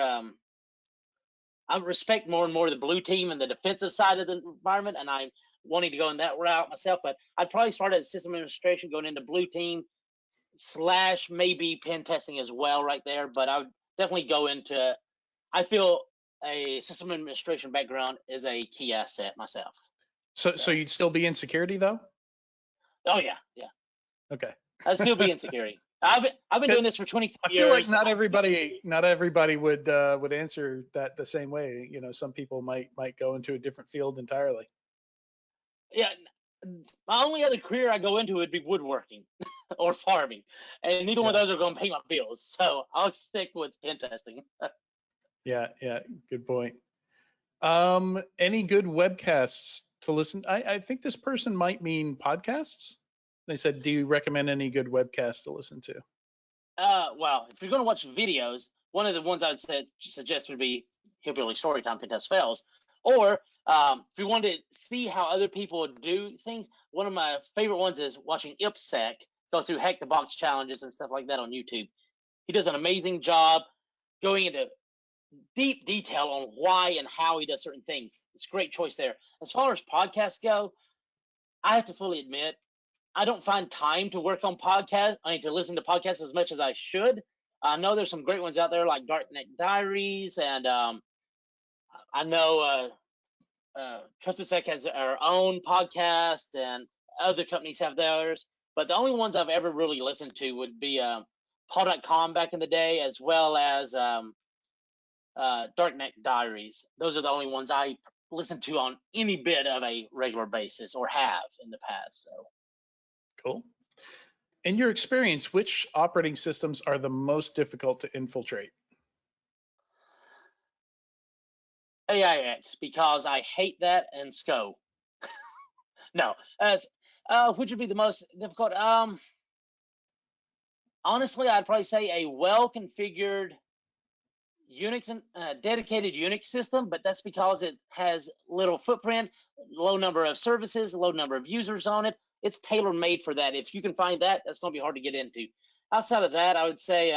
I respect more and more the blue team and the defensive side of the environment, and I'm wanting to go in that route myself. But I'd probably start as system administration, going into blue team / maybe pen testing as well, right there. But I would definitely go into. I feel a system administration background is a key asset myself. So you'd still be in security though? Oh yeah. Okay. I'd still be in security. I've been doing this for 20 years. I feel like not everybody would answer that the same way. You know, some people might go into a different field entirely. Yeah, my only other career I go into would be woodworking or farming, and neither one of those are going to pay my bills. So I'll stick with pen testing. Yeah, good point. Any good webcasts to listen? I think this person might mean podcasts. They said, do you recommend any good webcasts to listen to? Well, if you're going to watch videos, one of the ones I would suggest would be Hillbilly Storytime Pentest Fails. Or if you want to see how other people do things, one of my favorite ones is watching InfoSec go through Hack the Box challenges and stuff like that on YouTube. He does an amazing job going into deep detail on why and how he does certain things. It's a great choice there. As far as podcasts go, I have to fully admit, I don't find time to work on podcasts. I need to listen to podcasts as much as I should. I know there's some great ones out there like Darknet Diaries, and I know Trusted Sec has our own podcast, and other companies have theirs. But the only ones I've ever really listened to would be Paul.com back in the day, as well as Darknet Diaries. Those are the only ones I listen to on any bit of a regular basis, or have in the past. So cool. In your experience, which operating systems are the most difficult to infiltrate? AIX, because I hate that, and SCO. No, which would be the most difficult? Honestly, I'd probably say a well-configured Unix and dedicated Unix system, but that's because it has little footprint, low number of services, low number of users on it. It's tailor-made for that. If you can find that, that's going to be hard to get into. Outside of that, I would say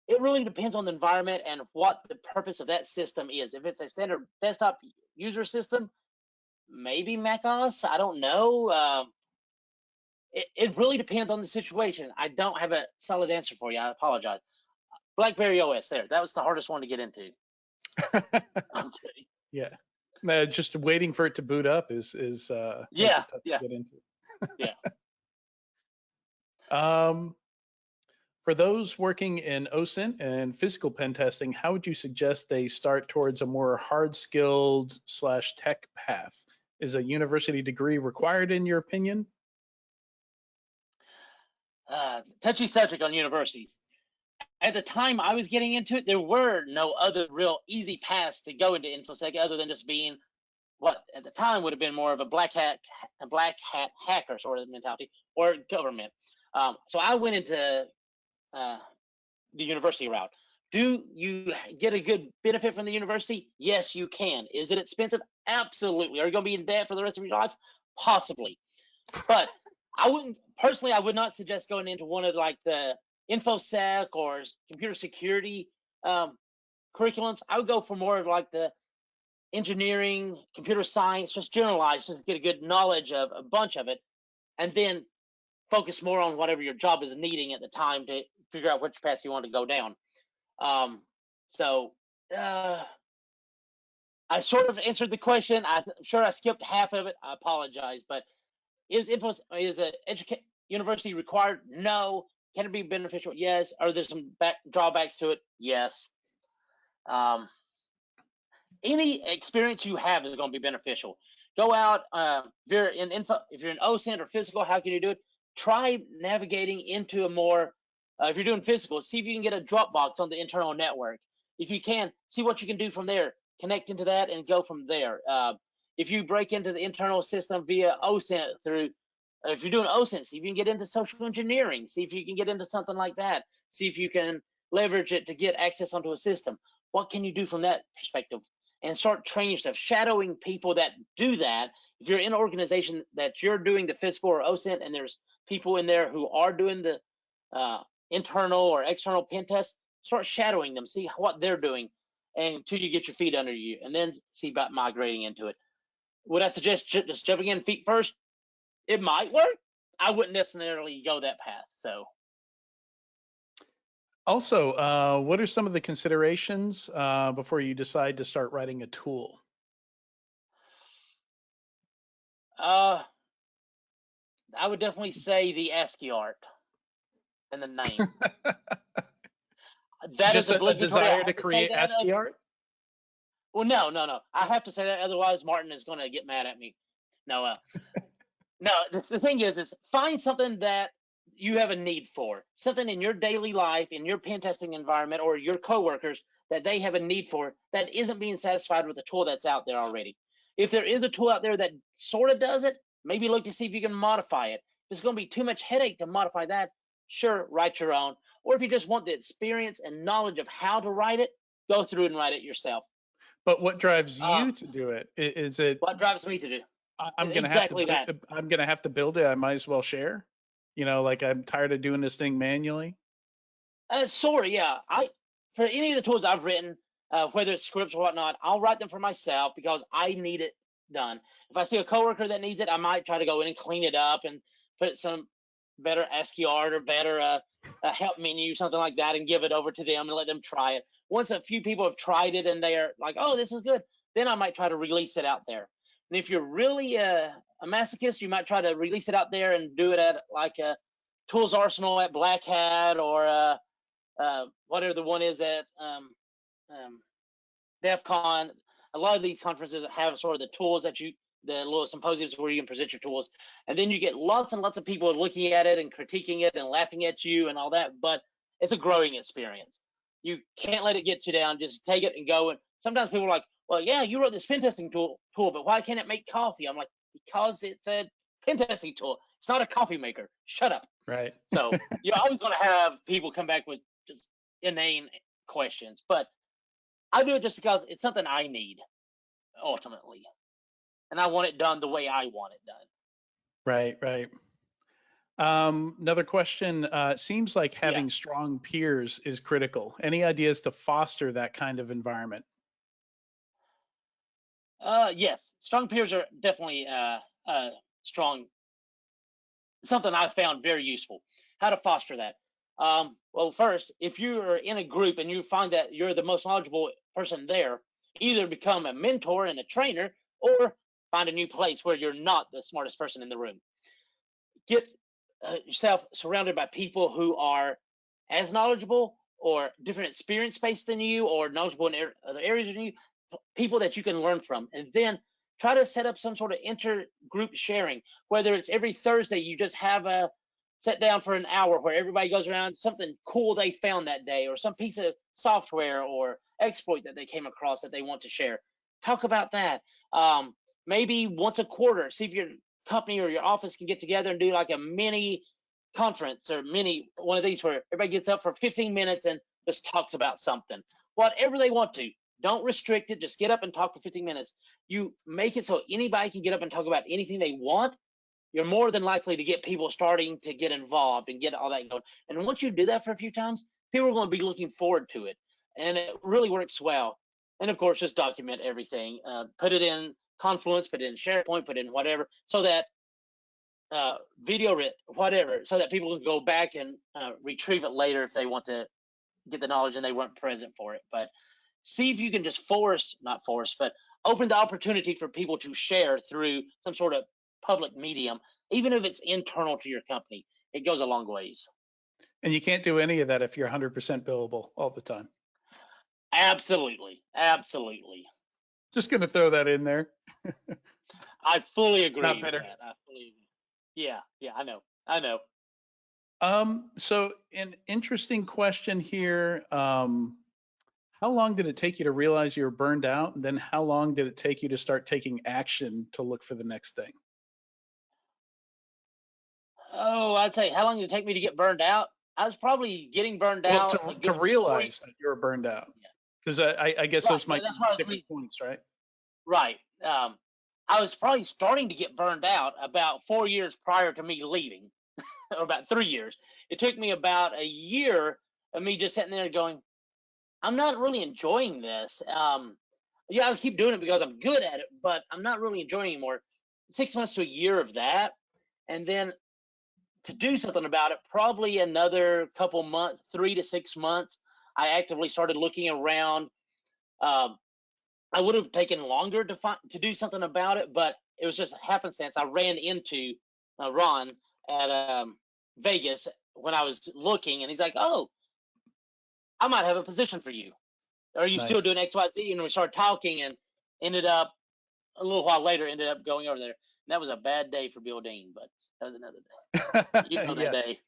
it really depends on the environment and what the purpose of that system is. If it's a standard desktop user system, maybe Mac OS. I don't know. It really depends on the situation. I don't have a solid answer for you. I apologize. BlackBerry OS, that was the hardest one to get into. I'm kidding. Yeah. Just waiting for it to boot up is tough to get into. Yeah. For those working in OSINT and physical pen testing, how would you suggest they start towards a more hard-skilled / tech path? Is a university degree required in your opinion? Touchy subject on universities. At the time I was getting into it, there were no other real easy paths to go into InfoSec other than just being what at the time would have been more of a black hat hacker sort of mentality, or government. So I went into the university route. Do you get a good benefit from the university? Yes, you can. Is it expensive? Absolutely. Are you going to be in debt for the rest of your life? Possibly. But I would not suggest going into one of like the InfoSec or computer security curriculums. I would go for more of like the engineering, computer science, just generalized, just get a good knowledge of a bunch of it, and then focus more on whatever your job is needing at the time to figure out which path you want to go down. So I sort of answered the question. I'm sure I skipped half of it. I apologize, but is a university required? No. Can it be beneficial? Yes. Are there some drawbacks to it? Yes. Any experience you have is going to be beneficial. Go out. If you're in OSINT or physical, how can you do it? Try navigating into a more. If you're doing physical, see if you can get a Dropbox on the internal network. If you can, see what you can do from there. Connect into that and go from there. If you break into the internal system via OSINT through, if you're doing OSINT, see if you can get into social engineering. See if you can get into something like that. See if you can leverage it to get access onto a system. What can you do from that perspective? And start training yourself, shadowing people that do that. If you're in an organization that you're doing the physical or OSINT and there's people in there who are doing the internal or external pen test, start shadowing them, see what they're doing until you get your feet under you, and then see about migrating into it. Would I suggest just jumping in feet first? It might work. I wouldn't necessarily go that path. So. Also, what are some of the considerations before you decide to start writing a tool? I would definitely say the ASCII art and the name. That Just is a desire to create ASCII art? Well, no. I have to say that, otherwise Martin is going to get mad at me. No, no. The thing is find something that you have a need for, something in your daily life, in your pen testing environment, or your coworkers that they have a need for that isn't being satisfied with the tool that's out there already. If there is a tool out there that sort of does it, maybe look to see if you can modify it. If it's going to be too much headache to modify that, sure, write your own. Or if you just want the experience and knowledge of how to write it, go through and write it yourself. But what drives you to do it? Is it what drives me to do? I'm gonna have to build it. I might as well share. Like I'm tired of doing this thing manually. Sorry, yeah. For any of the tools I've written, whether it's scripts or whatnot, I'll write them for myself because I need it done. If I see a coworker that needs it, I might try to go in and clean it up and put some better ASCII art or better help menu, something like that, and give it over to them and let them try it. Once a few people have tried it and they are like, oh, this is good, then I might try to release it out there. And if you're really a masochist, you might try to release it out there and do it at like a Tools Arsenal at Black Hat or whatever the one is at DEF CON. A lot of these conferences have sort of the tools that the little symposiums where you can present your tools, and then you get lots and lots of people looking at it and critiquing it and laughing at you and all that. But it's a growing experience. You can't let it get you down. Just take it and go. And sometimes people are like, well, yeah, you wrote this pen testing tool, but why can't it make coffee? I'm like, because it's a pen testing tool. It's not a coffee maker. Shut up. Right. So you're always going to have people come back with just inane questions, but I do it just because it's something I need ultimately, and I want it done the way I want it done. Right. Another question. Seems like having strong peers is critical. Any ideas to foster that kind of environment? Yes, strong peers are definitely strong. Something I've found very useful. How to foster that? Well, first, if you are in a group and you find that you're the most knowledgeable person there, either become a mentor and a trainer, or find a new place where you're not the smartest person in the room. Get yourself surrounded by people who are as knowledgeable or different experience based than you, or knowledgeable in other areas than you, people that you can learn from. And then try to set up some sort of inter-group sharing, whether it's every Thursday you just have a sit down for an hour where everybody goes around something cool they found that day, or some piece of software or exploit that they came across that they want to share. Talk about that. Maybe once a quarter, see if your company or your office can get together and do like a mini conference or one of these where everybody gets up for 15 minutes and just talks about something, whatever they want to. Don't restrict it. Just get up and talk for 15 minutes. You make it so anybody can get up and talk about anything they want. You're more than likely to get people starting to get involved and get all that going. And once you do that for a few times, people are going to be looking forward to it. And it really works well. And of course, just document everything. Put it in Confluence, put it in SharePoint, put it in whatever, so that whatever, so that people can go back and retrieve it later if they want to get the knowledge and they weren't present for it. But see if you can just but open the opportunity for people to share through some sort of public medium, even if it's internal to your company. It goes a long ways. And you can't do any of that if you're 100% billable all the time. Absolutely. Just going to throw that in there. I fully agree. Not better. With that. I fully agree. Yeah, I know. So an interesting question here. How long did it take you to realize you were burned out? And then how long did it take you to start taking action to look for the next thing? Oh, I'd say, how long did it take me to get burned out? I was probably getting burned out. To realize that you were burned out. Because I guess those might be different points, right? Right. I was probably starting to get burned out about 4 years prior to me leaving, or about 3 years. It took me about a year of me just sitting there going, I'm not really enjoying this. Yeah, I'll keep doing it because I'm good at it, but I'm not really enjoying it anymore. 6 months to a year of that. And then to do something about it, probably another couple months, 3 to 6 months, I actively started looking around. I would have taken longer to do something about it, but it was just a happenstance. I ran into Ron at Vegas when I was looking, and he's like, "Oh, I might have a position for you. Are you still doing XYZ?" And we started talking, and ended up a little while later going over there. And that was a bad day for Bill Dean, but that was another day. You know that day.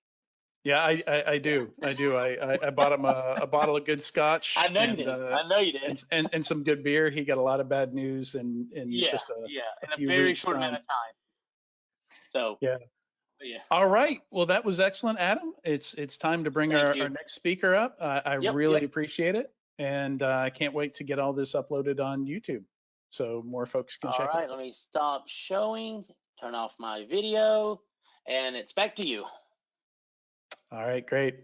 Yeah, I do. I bought him a bottle of good scotch. I know you did. I know you did. And some good beer. He got a lot of bad news in just in a very short amount of time. So yeah. All right. Well, that was excellent, Adam. It's time to bring our next speaker up. I really appreciate it, and I can't wait to get all this uploaded on YouTube so more folks can check it out. All right. Let me stop showing. Turn off my video, and it's back to you. All right, great.